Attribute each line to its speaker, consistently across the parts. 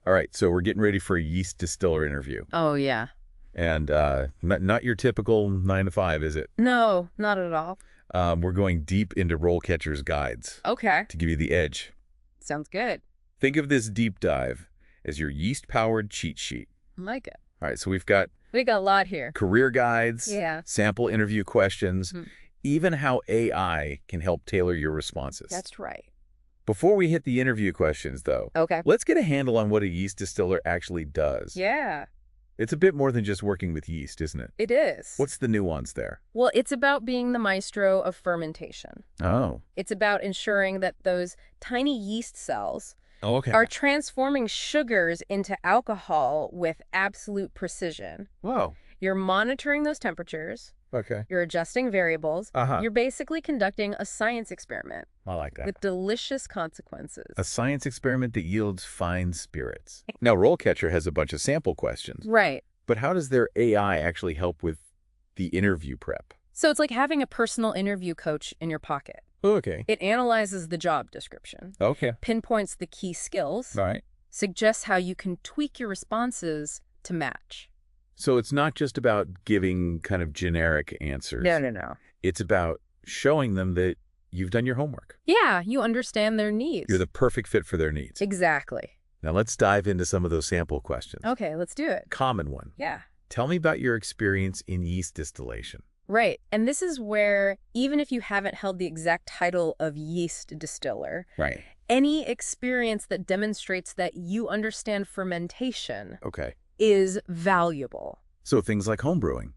Speaker 1: All right, so we're getting ready for a yeast distiller interview.
Speaker 2: Oh, yeah.
Speaker 1: And not your typical 9 to 5, is it?
Speaker 2: No, not at all.
Speaker 1: We're going deep into RoleCatcher's guides
Speaker 2: Okay.
Speaker 1: to give you the edge.
Speaker 2: Sounds good.
Speaker 1: Think of this deep dive as your yeast-powered cheat sheet.
Speaker 2: I like it.
Speaker 1: All right, so we've got
Speaker 2: We got a lot here.
Speaker 1: career guides,
Speaker 2: Yeah.
Speaker 1: sample interview questions, even how AI can help tailor your responses.
Speaker 2: That's right.
Speaker 1: Before we hit the interview questions, though,
Speaker 2: Okay.
Speaker 1: let's get a handle on what a yeast distiller actually does.
Speaker 2: Yeah,
Speaker 1: It's a bit more than just working with yeast, isn't it?
Speaker 2: it is.
Speaker 1: What's the nuance there?
Speaker 2: Well, it's about being the maestro of fermentation.
Speaker 1: Oh.
Speaker 2: It's about ensuring that those tiny yeast cells
Speaker 1: Oh, okay.
Speaker 2: are transforming sugars into alcohol with absolute precision.
Speaker 1: Whoa.
Speaker 2: You're monitoring those temperatures.
Speaker 1: Okay.
Speaker 2: You're adjusting variables.
Speaker 1: Uh-huh.
Speaker 2: You're basically conducting a science experiment
Speaker 1: I like that.
Speaker 2: with delicious consequences.
Speaker 1: A science experiment that yields fine spirits. Now, RoleCatcher has a bunch of sample questions,
Speaker 2: Right.
Speaker 1: but how does their AI actually help with the interview prep?
Speaker 2: So it's like having a personal interview coach in your pocket.
Speaker 1: Oh, okay.
Speaker 2: It analyzes the job description,
Speaker 1: Okay.
Speaker 2: pinpoints the key skills,
Speaker 1: All right.
Speaker 2: suggests how you can tweak your responses to match.
Speaker 1: So it's not just about giving kind of generic answers.
Speaker 2: No.
Speaker 1: It's about showing them that you've done your homework.
Speaker 2: Yeah, you understand their needs.
Speaker 1: You're the perfect fit for their needs.
Speaker 2: Exactly.
Speaker 1: Now let's dive into some of those sample questions.
Speaker 2: Okay, let's do it.
Speaker 1: Common one.
Speaker 2: Yeah.
Speaker 1: Tell me about your experience in yeast distillation.
Speaker 2: Right. And this is where, even if you haven't held the exact title of yeast distiller,
Speaker 1: Right.
Speaker 2: any experience that demonstrates that you understand fermentation
Speaker 1: Okay.
Speaker 2: is valuable.
Speaker 1: So things like homebrewing,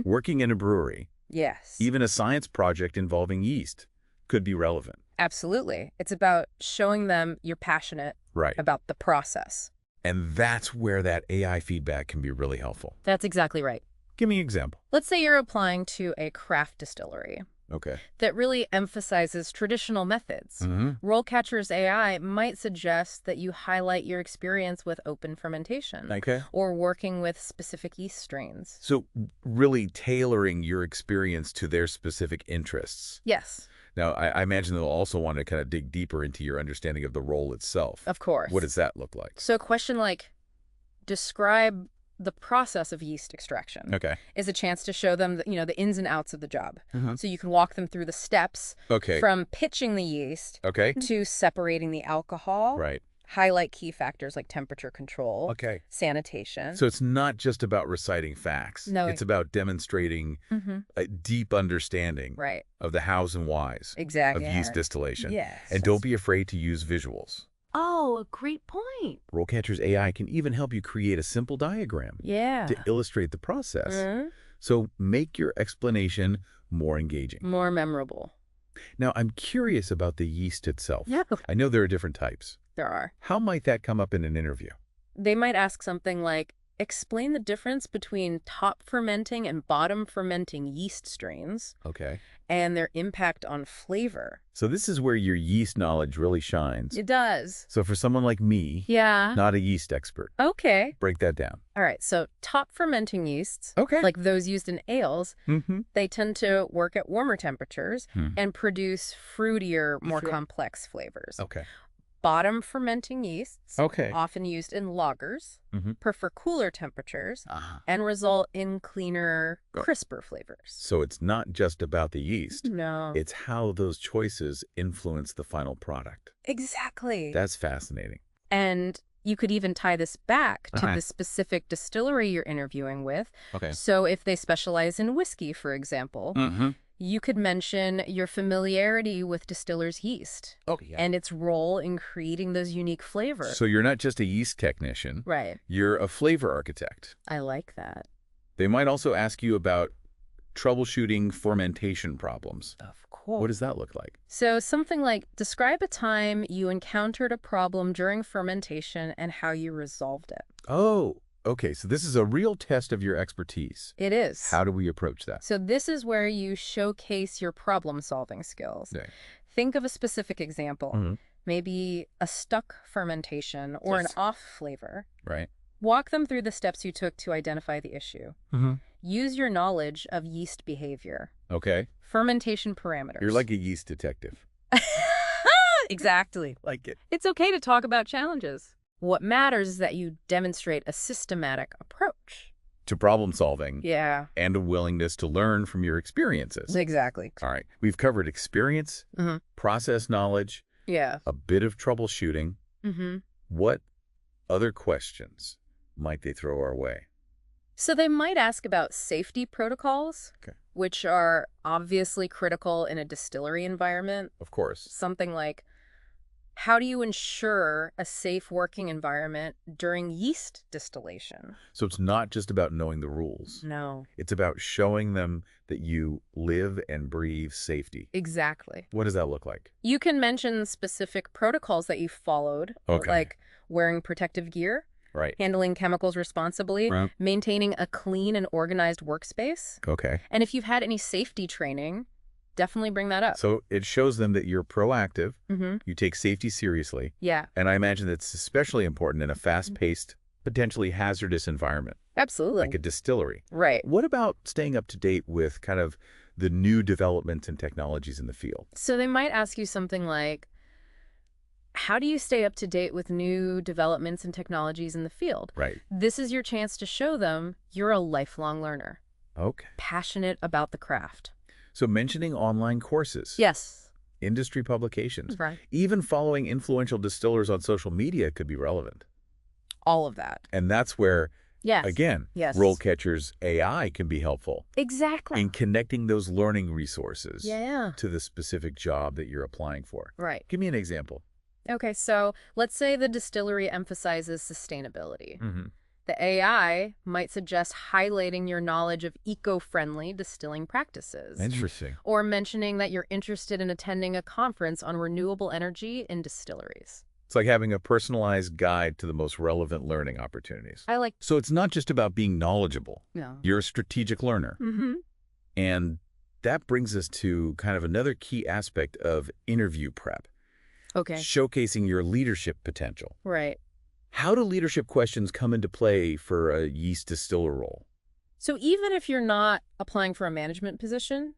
Speaker 1: working in a brewery,
Speaker 2: Yes.
Speaker 1: even a science project involving yeast could be relevant.
Speaker 2: Absolutely. It's about showing them you're passionate
Speaker 1: Right.
Speaker 2: about the process.
Speaker 1: And that's where that AI feedback can be really helpful.
Speaker 2: That's exactly right.
Speaker 1: Give me an example.
Speaker 2: Let's say you're applying to a craft distillery
Speaker 1: Okay.
Speaker 2: that really emphasizes traditional methods. RoleCatcher's AI might suggest that you highlight your experience with open fermentation
Speaker 1: Okay.
Speaker 2: or working with specific yeast strains.
Speaker 1: So really tailoring your experience to their specific interests.
Speaker 2: Yes,
Speaker 1: Now, I imagine they'll also want to kind of dig deeper into your understanding of the role itself.
Speaker 2: of course.
Speaker 1: What does that look like?
Speaker 2: So a question like, describe the process of yeast extraction
Speaker 1: Okay.
Speaker 2: is a chance to show them, the ins and outs of the job.
Speaker 1: Uh-huh.
Speaker 2: So you can walk them through the steps
Speaker 1: Okay.
Speaker 2: from pitching the yeast
Speaker 1: Okay.
Speaker 2: to separating the alcohol,
Speaker 1: Right.
Speaker 2: highlight key factors like temperature control,
Speaker 1: Okay.
Speaker 2: sanitation.
Speaker 1: So it's not just about reciting facts.
Speaker 2: No.
Speaker 1: It's about demonstrating a deep understanding
Speaker 2: Right.
Speaker 1: of the hows and whys
Speaker 2: Exactly.
Speaker 1: of yeast distillation.
Speaker 2: Yes.
Speaker 1: And don't be afraid to use visuals.
Speaker 2: Oh, a great point.
Speaker 1: RoleCatcher's AI can even help you create a simple diagram
Speaker 2: Yeah.
Speaker 1: to illustrate the process.
Speaker 2: Mhm.
Speaker 1: So make your explanation more engaging.
Speaker 2: More memorable.
Speaker 1: Now, I'm curious about the yeast itself.
Speaker 2: Yeah.
Speaker 1: I know there are different types.
Speaker 2: There are.
Speaker 1: How might that come up in an interview?
Speaker 2: They might ask something like, explain the difference between top fermenting and bottom fermenting yeast strains
Speaker 1: Okay.
Speaker 2: and their impact on flavor.
Speaker 1: So this is where your yeast knowledge really shines.
Speaker 2: It does.
Speaker 1: So for someone like me,
Speaker 2: Yeah.
Speaker 1: not a yeast expert,
Speaker 2: Okay.
Speaker 1: break that down.
Speaker 2: All right. So top fermenting yeasts,
Speaker 1: Okay.
Speaker 2: like those used in ales,
Speaker 1: Mm-hmm.
Speaker 2: they tend to work at warmer temperatures and produce fruitier, more
Speaker 1: Sure.
Speaker 2: complex flavors.
Speaker 1: Okay.
Speaker 2: Bottom fermenting yeasts,
Speaker 1: Okay.
Speaker 2: often used in lagers,
Speaker 1: Mhm.
Speaker 2: prefer cooler temperatures
Speaker 1: Uh-huh.
Speaker 2: and result in cleaner, crisper flavors.
Speaker 1: So it's not just about the yeast.
Speaker 2: No.
Speaker 1: It's how those choices influence the final product.
Speaker 2: Exactly.
Speaker 1: That's fascinating.
Speaker 2: And you could even tie this back to
Speaker 1: Uh-huh.
Speaker 2: the specific distillery you're interviewing with.
Speaker 1: Okay.
Speaker 2: So if they specialize in whiskey, for example,
Speaker 1: Mm-hmm.
Speaker 2: you could mention your familiarity with distiller's yeast
Speaker 1: Oh, yeah.
Speaker 2: and its role in creating those unique flavors.
Speaker 1: So you're not just a yeast technician.
Speaker 2: Right.
Speaker 1: You're a flavor architect.
Speaker 2: I like that.
Speaker 1: They might also ask you about troubleshooting fermentation problems.
Speaker 2: Of course.
Speaker 1: What does that look like?
Speaker 2: So something like, describe a time you encountered a problem during fermentation and how you resolved it.
Speaker 1: Oh, okay. So this is a real test of your expertise.
Speaker 2: It is.
Speaker 1: How do we approach that?
Speaker 2: So this is where you showcase your problem-solving skills.
Speaker 1: Okay.
Speaker 2: Think of a specific example,
Speaker 1: Mhm.
Speaker 2: maybe a stuck fermentation or
Speaker 1: Yes.
Speaker 2: an off flavor.
Speaker 1: Right.
Speaker 2: Walk them through the steps you took to identify the issue.
Speaker 1: Mm-hmm.
Speaker 2: Use your knowledge of yeast behavior,
Speaker 1: Okay.
Speaker 2: fermentation parameters.
Speaker 1: You're like a yeast detective.
Speaker 2: Exactly.
Speaker 1: Like it.
Speaker 2: It's okay to talk about challenges. What matters is that you demonstrate a systematic approach.
Speaker 1: To problem solving.
Speaker 2: Yeah.
Speaker 1: And a willingness to learn from your experiences.
Speaker 2: Exactly.
Speaker 1: All right. We've covered experience, process knowledge,
Speaker 2: Yeah.
Speaker 1: a bit of troubleshooting. What other questions might they throw our way?
Speaker 2: So they might ask about safety protocols, which are obviously critical in a distillery environment.
Speaker 1: Of course.
Speaker 2: Something like, how do you ensure a safe working environment during yeast distillation?
Speaker 1: So it's not just about knowing the rules.
Speaker 2: No.
Speaker 1: It's about showing them that you live and breathe safety.
Speaker 2: Exactly.
Speaker 1: What does that look like?
Speaker 2: You can mention specific protocols that you followed, like wearing protective gear, handling chemicals responsibly, maintaining a clean and organized workspace. And if you've had any safety training, definitely bring that up.
Speaker 1: So it shows them that you're proactive, you take safety seriously.
Speaker 2: Yeah.
Speaker 1: And I imagine that's especially important in a fast-paced, potentially hazardous environment.
Speaker 2: Absolutely.
Speaker 1: Like a distillery.
Speaker 2: Right.
Speaker 1: What about staying up to date with kind of the new developments and technologies in the field?
Speaker 2: So they might ask you something like, how do you stay up to date with new developments and technologies in the field?
Speaker 1: Right.
Speaker 2: This is your chance to show them you're a lifelong learner.
Speaker 1: Okay.
Speaker 2: Passionate about the craft.
Speaker 1: So mentioning online courses.
Speaker 2: Yes.
Speaker 1: Industry publications.
Speaker 2: Right.
Speaker 1: Even following influential distillers on social media could be relevant.
Speaker 2: All of that.
Speaker 1: And that's where, again, RoleCatcher's AI can be helpful.
Speaker 2: Exactly.
Speaker 1: In connecting those learning resources
Speaker 2: to
Speaker 1: the specific job that you're applying for.
Speaker 2: Right.
Speaker 1: Give me an example.
Speaker 2: Okay, so let's say the distillery emphasizes sustainability. The AI might suggest highlighting your knowledge of eco-friendly distilling practices.
Speaker 1: Interesting.
Speaker 2: Or mentioning that you're interested in attending a conference on renewable energy in distilleries.
Speaker 1: It's like having a personalized guide to the most relevant learning opportunities. So it's not just about being knowledgeable.
Speaker 2: No.
Speaker 1: You're a strategic learner. And that brings us to kind of another key aspect of interview prep. Showcasing your leadership potential.
Speaker 2: Right.
Speaker 1: How do leadership questions come into play for a yeast distiller role?
Speaker 2: So even if you're not applying for a management position,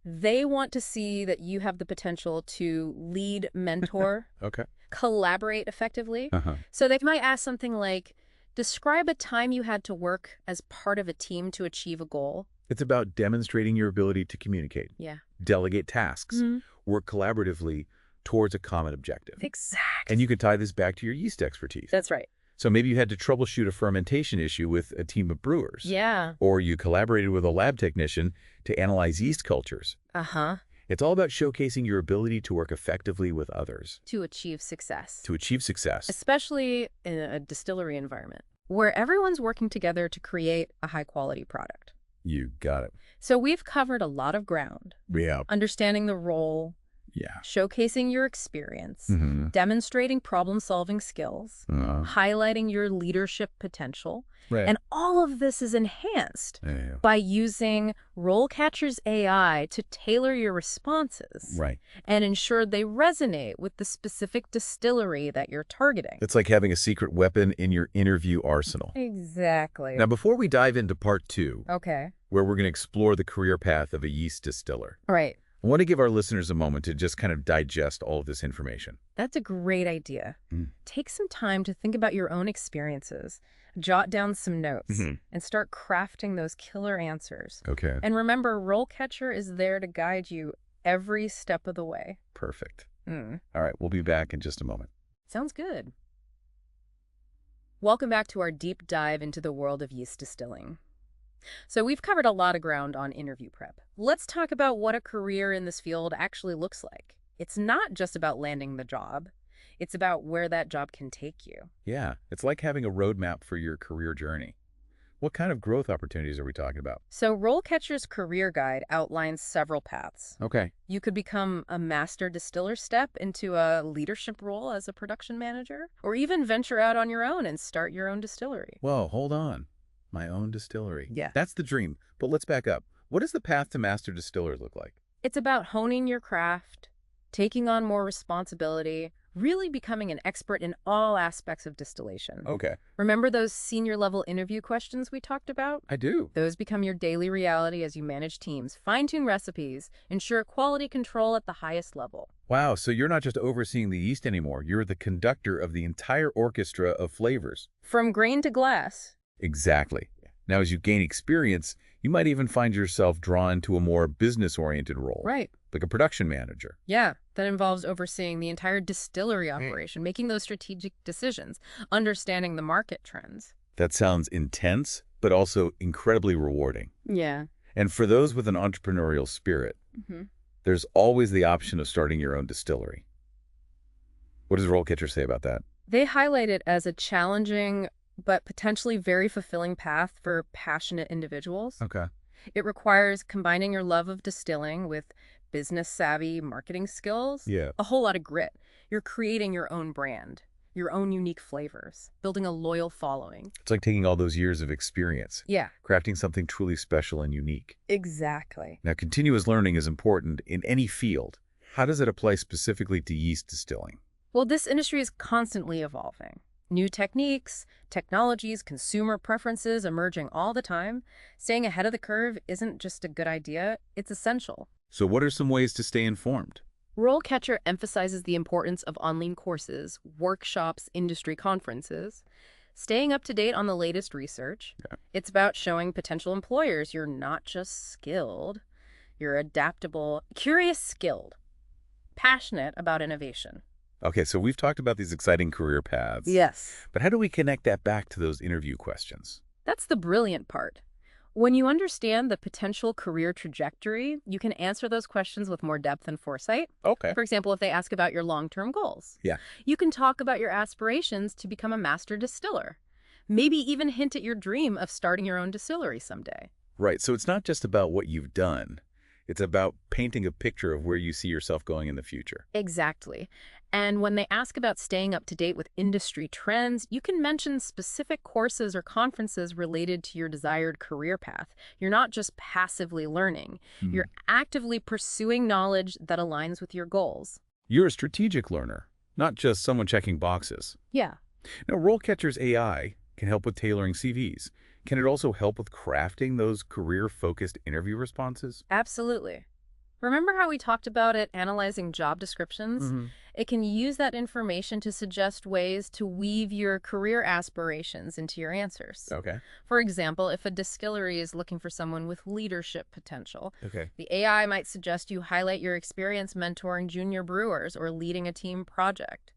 Speaker 2: they want to see that you have the potential to lead, mentor, collaborate effectively. So they might ask something like, describe a time you had to work as part of a team to achieve a goal.
Speaker 1: It's about demonstrating your ability to communicate, delegate tasks, work collaboratively towards a common objective.
Speaker 2: Exactly.
Speaker 1: And you could tie this back to your yeast expertise.
Speaker 2: That's right.
Speaker 1: So maybe you had to troubleshoot a fermentation issue with a team of brewers.
Speaker 2: Yeah.
Speaker 1: Or you collaborated with a lab technician to analyze yeast cultures. It's all about showcasing your ability to work effectively with others.
Speaker 2: To achieve success.
Speaker 1: To achieve success.
Speaker 2: Especially in a distillery environment, where everyone's working together to create a high-quality product.
Speaker 1: You got it.
Speaker 2: So we've covered a lot of ground.
Speaker 1: Yeah.
Speaker 2: Understanding the role. Showcasing your experience, demonstrating problem-solving skills, highlighting your leadership potential. And all of this is enhanced by using RoleCatcher's AI to tailor your responses and ensure they resonate with the specific distillery that you're targeting.
Speaker 1: It's like having a secret weapon in your interview arsenal.
Speaker 2: Exactly.
Speaker 1: Now, before we dive into part 2,
Speaker 2: where
Speaker 1: we're going to explore the career path of a yeast distiller. I want to give our listeners a moment to just kind of digest all of this information.
Speaker 2: That's a great idea. Take some time to think about your own experiences, jot down some notes, and start crafting those killer answers. And remember, RoleCatcher is there to guide you every step of the way.
Speaker 1: Perfect. All right, we'll be back in just a moment.
Speaker 2: Sounds good. Welcome back to our deep dive into the world of yeast distilling. So we've covered a lot of ground on interview prep. Let's talk about what a career in this field actually looks like. It's not just about landing the job. It's about where that job can take you.
Speaker 1: Yeah, it's like having a roadmap for your career journey. What kind of growth opportunities are we talking about?
Speaker 2: So RoleCatcher's career guide outlines several paths. You could become a master distiller, step into a leadership role as a production manager, or even venture out on your own and start your own distillery.
Speaker 1: Whoa, hold on. My own distillery.
Speaker 2: Yeah.
Speaker 1: That's the dream. But let's back up. What does the path to master distiller look like?
Speaker 2: It's about honing your craft, taking on more responsibility, really becoming an expert in all aspects of distillation.
Speaker 1: Okay.
Speaker 2: Remember those senior-level interview questions we talked about?
Speaker 1: I do.
Speaker 2: Those become your daily reality as you manage teams, fine-tune recipes, ensure quality control at the highest level.
Speaker 1: Wow, so you're not just overseeing the yeast anymore. You're the conductor of the entire orchestra of flavors.
Speaker 2: From grain to glass.
Speaker 1: Exactly. Now, as you gain experience, you might even find yourself drawn to a more business-oriented role.
Speaker 2: Right.
Speaker 1: Like a production manager.
Speaker 2: Yeah, that involves overseeing the entire distillery operation, making those strategic decisions, understanding the market trends.
Speaker 1: That sounds intense, but also incredibly rewarding.
Speaker 2: Yeah.
Speaker 1: And for those with an entrepreneurial spirit, there's always the option of starting your own distillery. What does RoleCatcher say about that?
Speaker 2: They highlight it as a challenging but potentially very fulfilling path for passionate individuals.
Speaker 1: Okay.
Speaker 2: It requires combining your love of distilling with business-savvy marketing skills.
Speaker 1: Yeah.
Speaker 2: A whole lot of grit. You're creating your own brand, your own unique flavors, building a loyal following.
Speaker 1: It's like taking all those years of experience.
Speaker 2: Yeah.
Speaker 1: Crafting something truly special and unique.
Speaker 2: Exactly.
Speaker 1: Now, continuous learning is important in any field. How does it apply specifically to yeast distilling?
Speaker 2: Well, this industry is constantly evolving. New techniques, technologies, consumer preferences emerging all the time. Staying ahead of the curve isn't just a good idea, it's essential.
Speaker 1: So what are some ways to stay informed?
Speaker 2: RoleCatcher emphasizes the importance of online courses, workshops, industry conferences, staying up to date on the latest research.
Speaker 1: Yeah.
Speaker 2: It's about showing potential employers you're not just skilled, you're adaptable, curious, skilled, passionate about innovation.
Speaker 1: Okay, so we've talked about these exciting career paths.
Speaker 2: Yes.
Speaker 1: But how do we connect that back to those interview questions?
Speaker 2: That's the brilliant part. When you understand the potential career trajectory, you can answer those questions with more depth and foresight.
Speaker 1: Okay.
Speaker 2: For example, if they ask about your long-term goals.
Speaker 1: Yeah.
Speaker 2: You can talk about your aspirations to become a master distiller. Maybe even hint at your dream of starting your own distillery someday.
Speaker 1: Right, so it's not just about what you've done. It's about painting a picture of where you see yourself going in the future.
Speaker 2: Exactly. And when they ask about staying up to date with industry trends, you can mention specific courses or conferences related to your desired career path. You're not just passively learning. You're actively pursuing knowledge that aligns with your goals.
Speaker 1: You're a strategic learner, not just someone checking boxes.
Speaker 2: Yeah.
Speaker 1: Now, RoleCatcher's AI can help with tailoring CVs. Can it also help with crafting those career-focused interview responses?
Speaker 2: Absolutely. Remember how we talked about it analyzing job descriptions? It can use that information to suggest ways to weave your career aspirations into your answers.
Speaker 1: Okay.
Speaker 2: For example, if a distillery is looking for someone with leadership potential,
Speaker 1: Okay.
Speaker 2: the AI might suggest you highlight your experience mentoring junior brewers or leading a team project.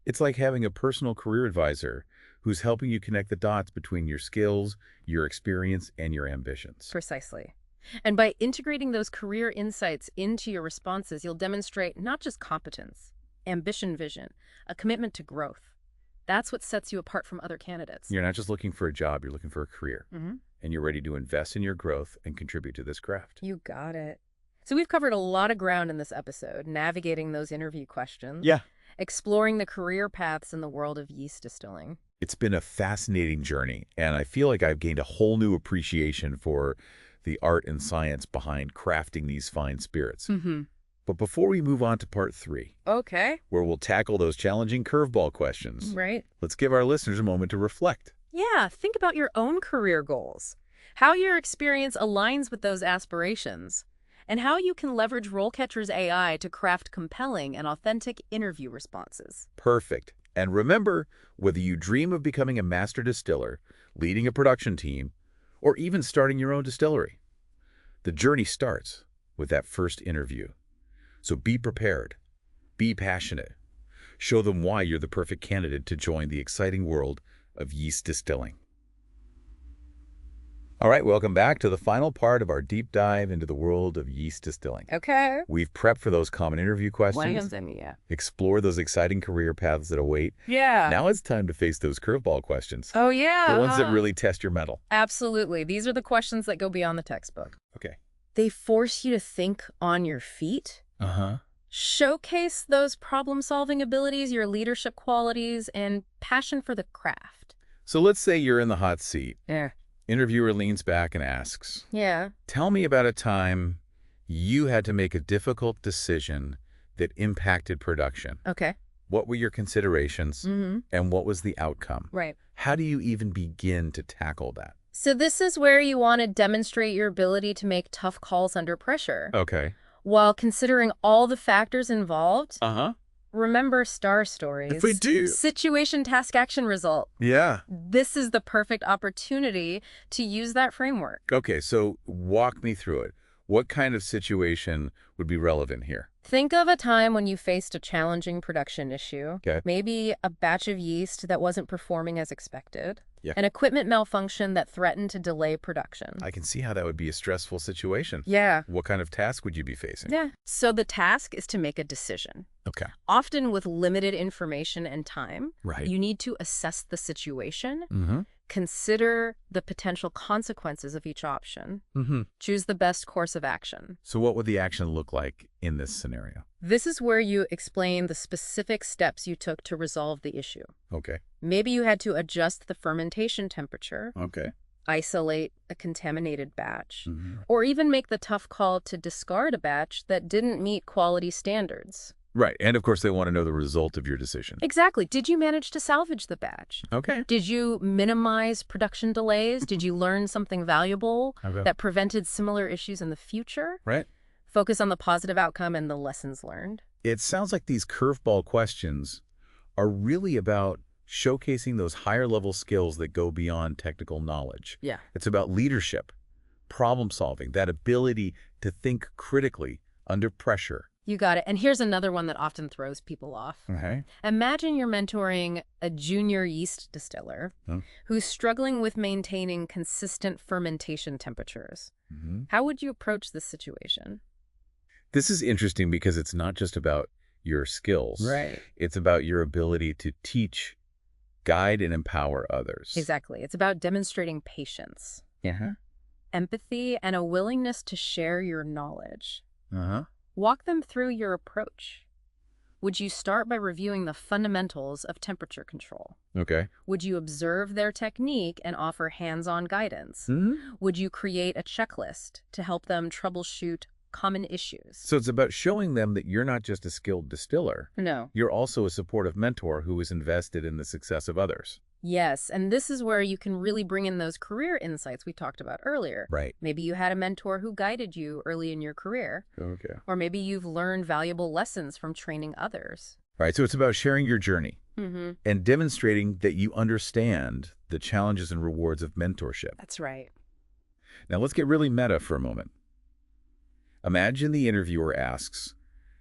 Speaker 1: It's like having a personal career advisor who's helping you connect the dots between your skills, your experience, and your ambitions.
Speaker 2: Precisely. And by integrating those career insights into your responses, you'll demonstrate not just competence, ambition, vision, a commitment to growth. That's what sets you apart from other candidates.
Speaker 1: You're not just looking for a job, you're looking for a career. And you're ready to invest in your growth and contribute to this craft.
Speaker 2: You got it. So we've covered a lot of ground in this episode, navigating those interview questions.
Speaker 1: Yeah.
Speaker 2: Exploring the career paths in the world of yeast distilling.
Speaker 1: It's been a fascinating journey, and I feel like I've gained a whole new appreciation for the art and science behind crafting these fine spirits. But before we move on to part 3,
Speaker 2: okay,
Speaker 1: where we'll tackle those challenging curveball questions,
Speaker 2: right?
Speaker 1: Let's give our listeners a moment to reflect.
Speaker 2: Yeah, think about your own career goals, how your experience aligns with those aspirations, and how you can leverage RoleCatcher's AI to craft compelling and authentic interview responses.
Speaker 1: Perfect. And remember, whether you dream of becoming a master distiller, leading a production team, or even starting your own distillery, the journey starts with that first interview. So be prepared, be passionate, show them why you're the perfect candidate to join the exciting world of yeast distilling. All right, welcome back to the final part of our deep dive into the world of yeast distilling.
Speaker 2: Okay.
Speaker 1: We've prepped for those common interview questions, explore those exciting career paths that await.
Speaker 2: Yeah.
Speaker 1: Now it's time to face those curveball questions.
Speaker 2: Oh, yeah.
Speaker 1: The ones that really test your mettle.
Speaker 2: Absolutely. These are the questions that go beyond the textbook.
Speaker 1: Okay.
Speaker 2: They force you to think on your feet. Showcase those problem-solving abilities, your leadership qualities, and passion for the craft.
Speaker 1: So let's say you're in the hot seat.
Speaker 2: Yeah.
Speaker 1: Interviewer leans back and asks,
Speaker 2: yeah,
Speaker 1: tell me about a time you had to make a difficult decision that impacted production.
Speaker 2: Okay.
Speaker 1: What were your considerations, and what was the outcome?
Speaker 2: Right.
Speaker 1: How do you even begin to tackle that?
Speaker 2: So this is where you want to demonstrate your ability to make tough calls under pressure.
Speaker 1: Okay.
Speaker 2: While considering all the factors involved,
Speaker 1: Uh-huh.
Speaker 2: remember STAR stories.
Speaker 1: If we do.
Speaker 2: Situation, task, action, result.
Speaker 1: Yeah.
Speaker 2: This is the perfect opportunity to use that framework.
Speaker 1: Okay, so walk me through it. What kind of situation would be relevant here?
Speaker 2: Think of a time when you faced a challenging production issue.
Speaker 1: Okay.
Speaker 2: Maybe a batch of yeast that wasn't performing as expected.
Speaker 1: Yeah.
Speaker 2: An equipment malfunction that threatened to delay production.
Speaker 1: I can see how that would be a stressful situation.
Speaker 2: Yeah.
Speaker 1: What kind of task would you be facing?
Speaker 2: Yeah. So the task is to make a decision.
Speaker 1: Okay.
Speaker 2: Often with limited information and time,
Speaker 1: Right.
Speaker 2: you need to assess the situation,
Speaker 1: Mm-hmm.
Speaker 2: consider the potential consequences of each option,
Speaker 1: Mm-hmm.
Speaker 2: choose the best course of action.
Speaker 1: So what would the action look like in this scenario?
Speaker 2: This is where you explain the specific steps you took to resolve the issue.
Speaker 1: Okay.
Speaker 2: Maybe you had to adjust the fermentation temperature,
Speaker 1: Okay.
Speaker 2: isolate a contaminated batch,
Speaker 1: Mm-hmm.
Speaker 2: or even make the tough call to discard a batch that didn't meet quality standards.
Speaker 1: Right. And of course, they want to know the result of your decision.
Speaker 2: Exactly. Did you manage to salvage the batch?
Speaker 1: Okay.
Speaker 2: Did you minimize production delays? Did you learn something valuable
Speaker 1: Okay.
Speaker 2: that prevented similar issues in the future?
Speaker 1: Right.
Speaker 2: Focus on the positive outcome and the lessons learned.
Speaker 1: It sounds like these curveball questions are really about showcasing those higher level skills that go beyond technical knowledge.
Speaker 2: Yeah.
Speaker 1: It's about leadership, problem solving, that ability to think critically under pressure.
Speaker 2: You got it. And here's another one that often throws people off.
Speaker 1: Okay.
Speaker 2: Imagine you're mentoring a junior yeast distiller who's struggling with maintaining consistent fermentation temperatures.
Speaker 1: Mm-hmm.
Speaker 2: How would you approach this situation?
Speaker 1: This is interesting because it's not just about your skills.
Speaker 2: Right.
Speaker 1: It's about your ability to teach, guide, and empower others.
Speaker 2: Exactly. It's about demonstrating patience, empathy, and a willingness to share your knowledge.
Speaker 1: Uh-huh.
Speaker 2: Walk them through your approach. Would you start by reviewing the fundamentals of temperature control?
Speaker 1: Okay.
Speaker 2: Would you observe their technique and offer hands-on guidance?
Speaker 1: Mm-hmm.
Speaker 2: Would you create a checklist to help them troubleshoot common issues?
Speaker 1: So it's about showing them that you're not just a skilled distiller.
Speaker 2: No.
Speaker 1: You're also a supportive mentor who is invested in the success of others.
Speaker 2: Yes, and this is where you can really bring in those career insights we talked about earlier.
Speaker 1: Right.
Speaker 2: Maybe you had a mentor who guided you early in your career.
Speaker 1: Okay.
Speaker 2: Or maybe you've learned valuable lessons from training others.
Speaker 1: Right. So it's about sharing your journey and demonstrating that you understand the challenges and rewards of mentorship.
Speaker 2: That's right.
Speaker 1: Now let's get really meta for a moment. Imagine the interviewer asks,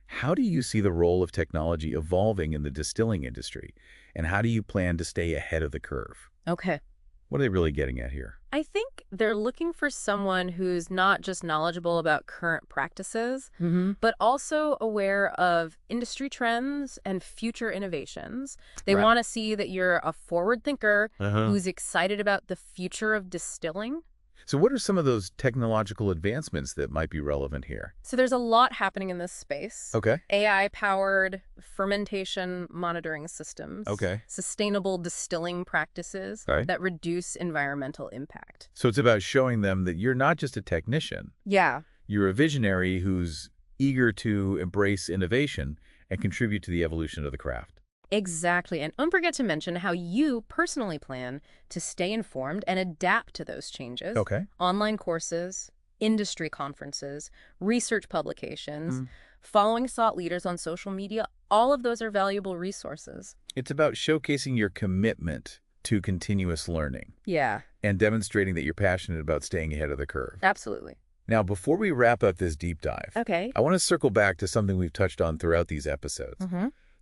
Speaker 1: how do you see the role of technology evolving in the distilling industry? And how do you plan to stay ahead of the curve?
Speaker 2: Okay.
Speaker 1: What are they really getting at here?
Speaker 2: I think they're looking for someone who's not just knowledgeable about current practices, but also aware of industry trends and future innovations. They want to see that you're a forward thinker who's excited about the future of distilling.
Speaker 1: So what are some of those technological advancements that might be relevant here?
Speaker 2: So there's a lot happening in this space.
Speaker 1: Okay.
Speaker 2: AI-powered fermentation monitoring systems.
Speaker 1: Okay.
Speaker 2: Sustainable distilling practices that reduce environmental impact.
Speaker 1: So it's about showing them that you're not just a technician.
Speaker 2: Yeah.
Speaker 1: You're a visionary who's eager to embrace innovation and contribute to the evolution of the craft.
Speaker 2: Exactly. And don't forget to mention how you personally plan to stay informed and adapt to those changes.
Speaker 1: Okay.
Speaker 2: Online courses, industry conferences, research publications, following thought leaders on social media, all of those are valuable resources.
Speaker 1: It's about showcasing your commitment to continuous learning.
Speaker 2: Yeah.
Speaker 1: And demonstrating that you're passionate about staying ahead of the curve.
Speaker 2: Absolutely.
Speaker 1: Now, before we wrap up this deep dive, I want to circle back to something we've touched on throughout these episodes.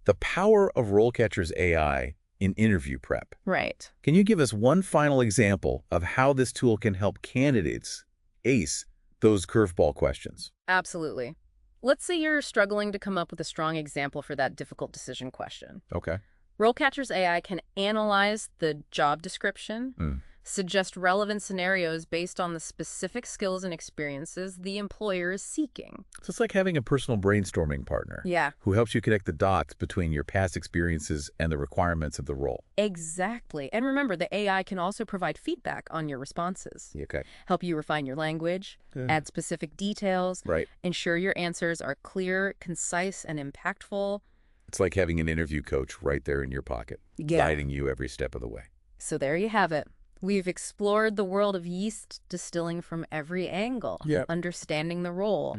Speaker 1: The power of RoleCatcher's AI in interview prep.
Speaker 2: Right.
Speaker 1: Can you give us one final example of how this tool can help candidates ace those curveball questions?
Speaker 2: Absolutely. Let's say you're struggling to come up with a strong example for that difficult decision question.
Speaker 1: Okay.
Speaker 2: RoleCatcher's AI can analyze the job description, suggest relevant scenarios based on the specific skills and experiences the employer is seeking.
Speaker 1: So it's like having a personal brainstorming partner.
Speaker 2: Yeah.
Speaker 1: Who helps you connect the dots between your past experiences and the requirements of the role.
Speaker 2: Exactly. And remember, the AI can also provide feedback on your responses.
Speaker 1: Okay.
Speaker 2: Help you refine your language, add specific details,
Speaker 1: right.
Speaker 2: Ensure your answers are clear, concise, and impactful.
Speaker 1: It's like having an interview coach right there in your pocket, guiding you every step of the way.
Speaker 2: So there you have it. We've explored the world of yeast distilling from every angle, understanding the role,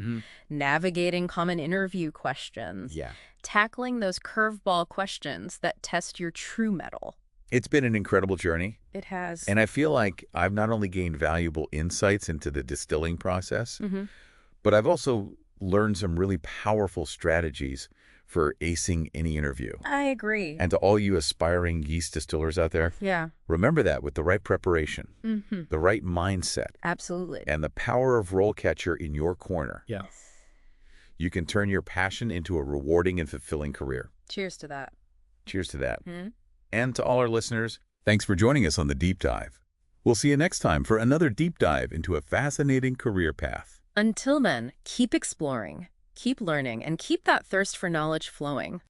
Speaker 2: navigating common interview questions, tackling those curveball questions that test your true mettle.
Speaker 1: It's been an incredible journey.
Speaker 2: It has.
Speaker 1: And I feel like I've not only gained valuable insights into the distilling process, but I've also learned some really powerful strategies for acing any interview.
Speaker 2: I agree.
Speaker 1: And to all you aspiring yeast distillers out there, remember that with the right preparation, the right mindset,
Speaker 2: absolutely,
Speaker 1: and the power of RoleCatcher in your corner, you can turn your passion into a rewarding and fulfilling career.
Speaker 2: Cheers to that.
Speaker 1: Cheers to that. And to all our listeners, thanks for joining us on the Deep Dive. We'll see you next time for another deep dive into a fascinating career path.
Speaker 2: Until then, keep exploring, keep learning, and keep that thirst for knowledge flowing.